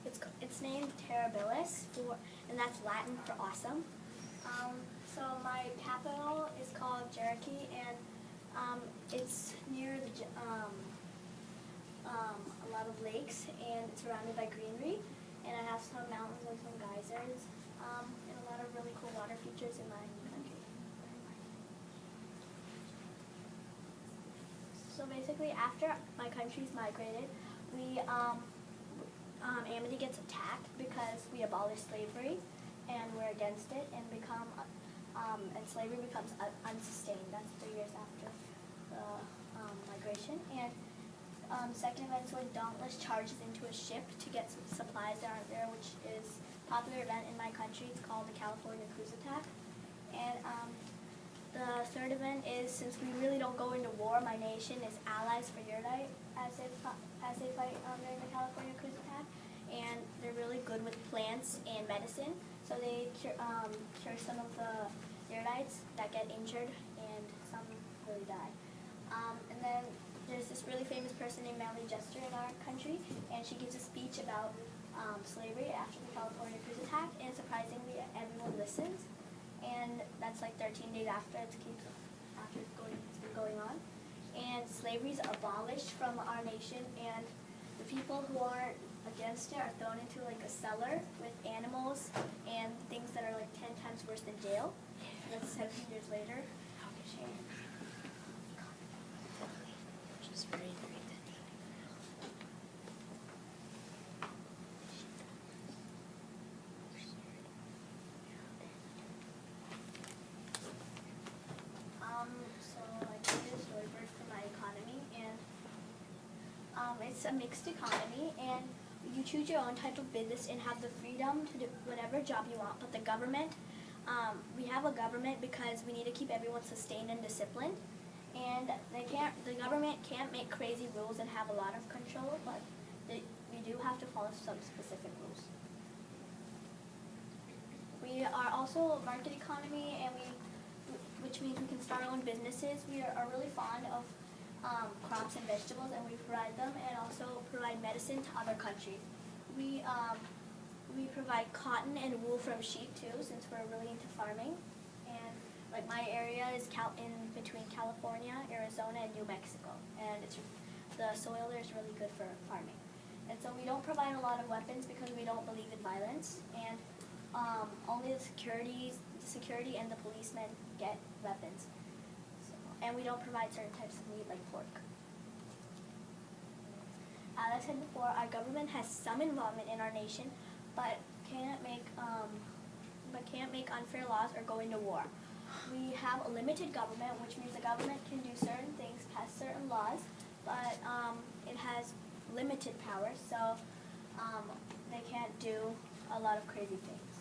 It's named Terribilis, and that's Latin for awesome. So my capital is called Jericho, and it's near a lot of lakes, and it's surrounded by greenery. And I have some mountains and some geysers, and a lot of really cool water features in my country. So basically, after my country's migrated, Amity gets attacked because we abolished slavery, and we're against it, and and slavery becomes unsustained. That's 3 years after the migration. And second event is when Dauntless charges into a ship to get some supplies that aren't there, which is a popular event in my country. It's called the California Cruise Attack. And the third event is, since we really don't go into war, my nation is allies for Uridite as they fight during the California Cruise Attack. And they're really good with plants and medicine, so they cure some of the Uridites that get injured, and some really die. And then there's this really famous person named Manly Jester in our country, and she gives a speech about slavery after the California Cruise Attack, and surprisingly everyone listens. And that's like 13 days after it's been going on. And slavery is abolished from our nation, and the people who aren't against it are thrown into like a cellar with animals and things that are like 10 times worse than jail. And that's 17 years later. So I created a storyboard for my economy, and it's a mixed economy, and you choose your own type of business and have the freedom to do whatever job you want. But the government, we have a government because we need to keep everyone sustained and disciplined, and the government can't make crazy rules and have a lot of control, but we do have to follow some specific rules. We are also a market economy, and which means we can start our own businesses. We are really fond of crops and vegetables, and we provide them, and also provide medicine to other countries. We provide cotton and wool from sheep too, since we're really into farming. And like my area is in between California, Arizona, and New Mexico, and the soil there is really good for farming. And so we don't provide a lot of weapons because we don't believe in violence, and only the security and the policemen get weapons. And we don't provide certain types of meat like pork. As I said before, our government has some involvement in our nation, but can't make unfair laws or go into war. We have a limited government, which means the government can do certain things, pass certain laws, but it has limited power, so they can't do a lot of crazy things.